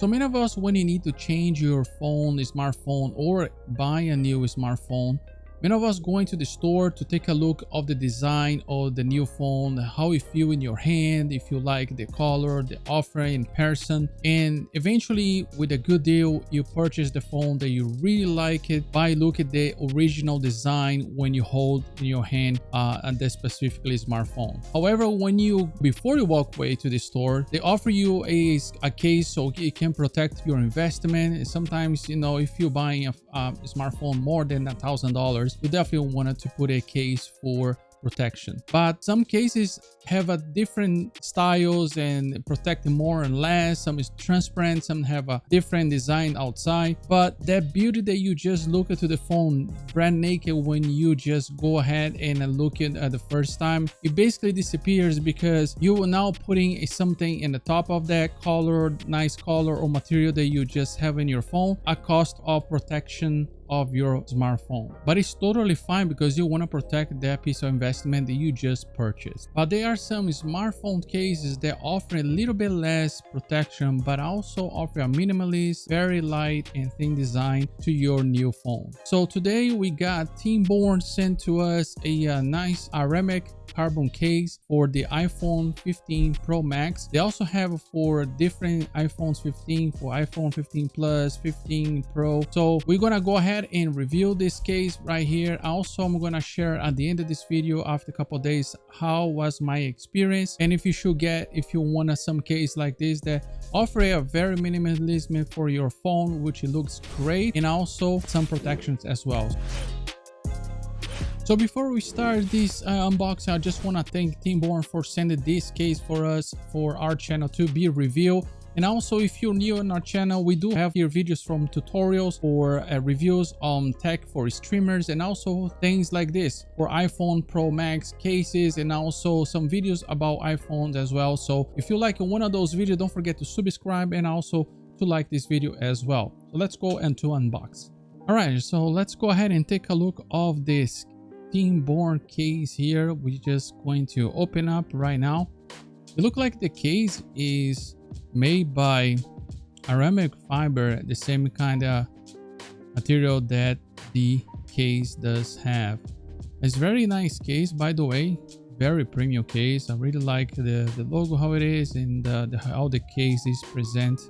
So many of us, when you need to change your phone, smartphone, or buy a new smartphone, many of us going to the store to take a look of the design of the new phone, how it feel in your hand, if you like the color, the offer in person, and eventually with a good deal, you purchase the phone that you really like it by look at the original design when you hold in your hand and that specifically smartphone. However, before you walk away to the store, they offer you a case so it can protect your investment. And sometimes, you know, if you're buying a smartphone more than $1,000, you definitely wanted to put a case for protection. But some cases have a different styles and protect more and less. Some is transparent, some have a different design outside. But that beauty that you just look into the phone brand naked when you just go ahead and look at the first time, it basically disappears because you are now putting something in the top of that color, nice color or material that you just have in your phone, a cost of protection of your smartphone. But it's totally fine because you want to protect that piece of investment that you just purchased. But there are some smartphone cases that offer a little bit less protection but also offer a minimalist, very light and thin design to your new phone. So today we got ThinBorne sent to us a nice Aramid carbon case for the iPhone 15 Pro Max. They also have for different iPhones 15, for iPhone 15 Plus, 15 Pro. So we're gonna go ahead and review this case right here. Also, I'm gonna share at the end of this video after a couple of days how was my experience, and if you want some case like this that offer a very minimalism for your phone, which it looks great, and also some protections as well. So before we start this unboxing, I just want to thank ThinBorne for sending this case for us, for our channel to be reviewed. And also, if you're new on our channel, we do have here videos from tutorials or reviews on tech for streamers, and also things like this for iPhone Pro Max cases, and also some videos about iPhones as well. So if you like one of those videos, don't forget to subscribe and also to like this video as well. So let's go into unbox. All right, so let's go ahead and take a look of this ThinBorne case here. We're just going to open up right now. It looks like the case is made by Aramid fiber, the same kind of material that the case does have. It's very nice case, by the way, very premium case. I really like the logo, how it is, and how the case is present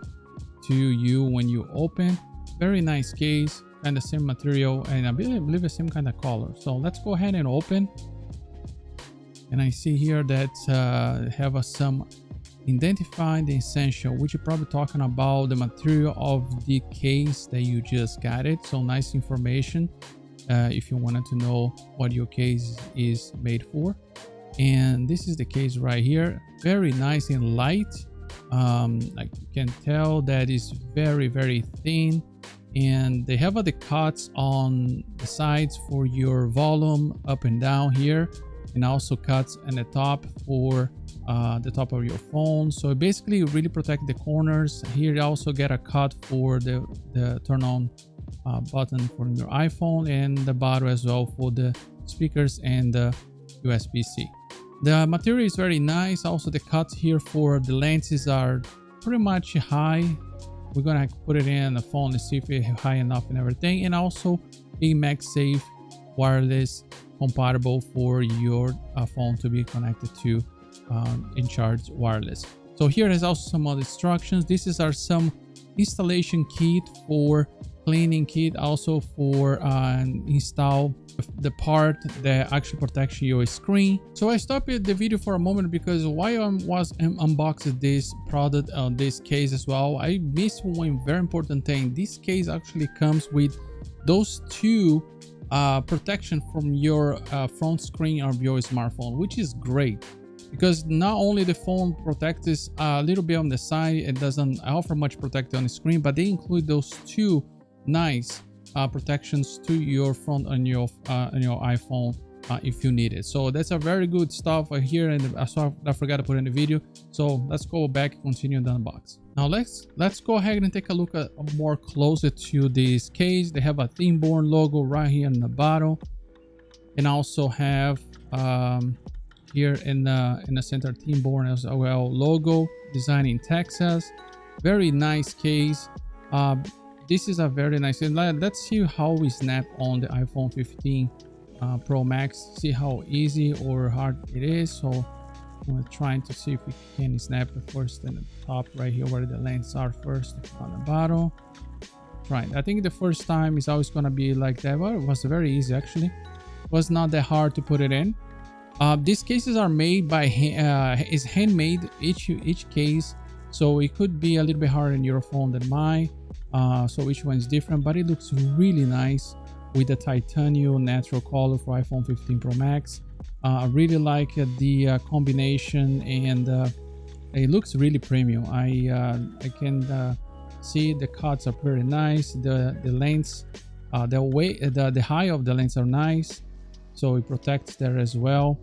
to you when you open. Very nice case, and the same material, and I believe the same kind of color. So let's go ahead and open. And I see here that have some identified essential, which you're probably talking about the material of the case that you just got it. So nice information if you wanted to know what your case is made for. And this is the case right here, very nice and light. Like you can tell that is very, very thin. And they have the cuts on the sides for your volume up and down here, and also cuts in the top for the top of your phone. So basically you really protect the corners. Here you also get a cut for the turn on button for your iPhone, and the bottom as well for the speakers and the USB-C. The material is very nice. Also the cuts here for the lenses are pretty much high. We're gonna put it in the phone to see if it's high enough and everything, and also a MagSafe wireless compatible for your phone to be connected to in charge wireless. So here is also some other instructions. These are some installation kit for cleaning kit, also for install the part that actually protects your screen. So I stopped the video for a moment because while I was unboxing this product on this case as well, I missed one very important thing. This case actually comes with those two protection from your front screen of your smartphone, which is great because not only the phone protects a little bit on the side, it doesn't offer much protection on the screen, but they include those two nice protections to your front on your iPhone if you need it. So that's a very good stuff here, and I forgot to put in the video. So let's go back and continue the unbox. Now let's go ahead and take a look at more closer to this case. They have a ThinBorne logo right here in the bottom, and also have here in the center ThinBorne as well logo, designed in Texas. Very nice case. This is a very nice, and let's see how we snap on the iPhone 15 Pro Max. See how easy or hard it is. So we're trying to see if we can snap it first in the top right here where the lens are first on the bottom. Right, I think the first time is always gonna be like that. Well, it was very easy actually. It was not that hard to put it in. These cases are made by is handmade each case, so it could be a little bit harder in your phone than mine. So each one is different, but it looks really nice with the titanium natural color for iPhone 15 Pro Max. I really like the combination, and it looks really premium. I can see the cuts are pretty nice. The lens, the height of the lens are nice, so it protects there as well.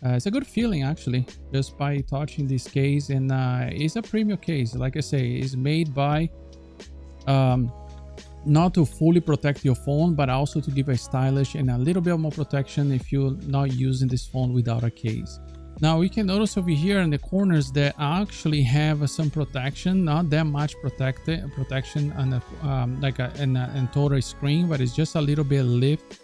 It's a good feeling actually just by touching this case, and it's a premium case. Like I say, it's made by not to fully protect your phone, but also to give a stylish and a little bit more protection if you're not using this phone without a case. Now you can notice over here in the corners that I actually have some protection, not that much protection on the like in total screen, but it's just a little bit lift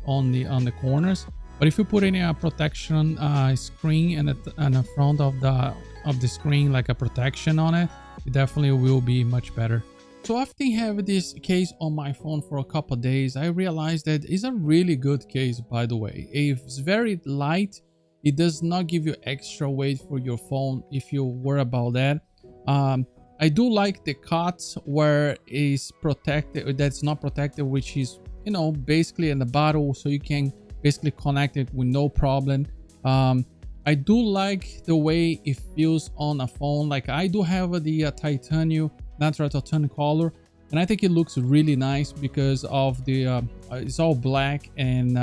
on the corners. But if you put any protection screen and on the front of the screen, like a protection on it, it definitely will be much better. So after having this case on my phone for a couple of days, I realized that it's a really good case, by the way. It's very light. It does not give you extra weight for your phone if you worry about that. I do like the cuts where it's protected, that's not protected, which is, you know, basically in the bottle, so you can basically connect it with no problem. I do like the way it feels on a phone. Like I do have the titanium, natural titanium color, and I think it looks really nice because of the it's all black, and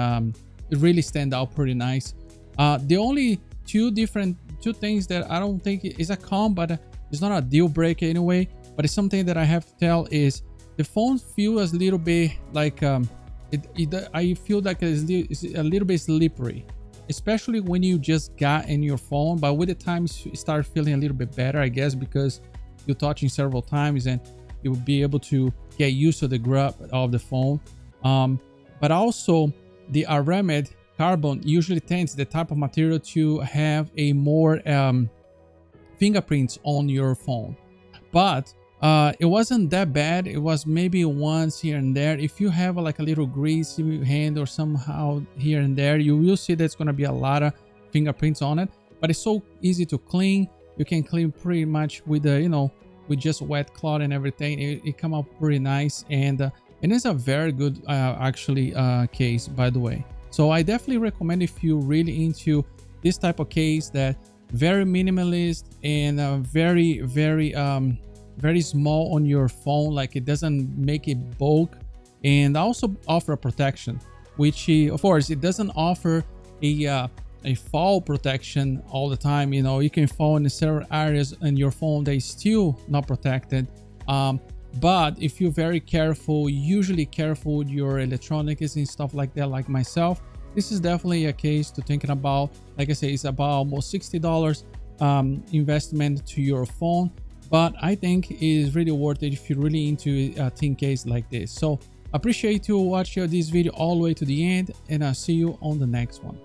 it really stands out pretty nice. The only two things that I don't think is a con, but it's not a deal breaker anyway, but it's something that I have to tell, is the phone feels a little bit like I feel like it's a little bit slippery, especially when you just got in your phone. But with the time, you start feeling a little bit better, I guess, because you're touching several times and you will be able to get used to the grip of the phone. But also the Aramid carbon usually tends, the type of material, to have a more fingerprints on your phone, but it wasn't that bad. It was maybe once here and there. If you have like a little greasy hand or somehow here and there, you will see there's going to be a lot of fingerprints on it, but it's so easy to clean. You can clean pretty much with the, you know, with just wet cloth and everything. It come out pretty nice, and it's a very good actually case, by the way. So I definitely recommend, if you're really into this type of case, that very minimalist and very small on your phone, like it doesn't make it bulk, and also offer protection, which of course it doesn't offer a fall protection all the time. You know, you can fall in several areas in your phone that is still not protected. But if you're very careful, usually careful with your electronics and stuff like that, like myself, this is definitely a case to thinking about. Like I say, it's about almost $60 investment to your phone, but I think it is really worth it if you're really into a thin case like this. So appreciate you watching this video all the way to the end, and I'll see you on the next one.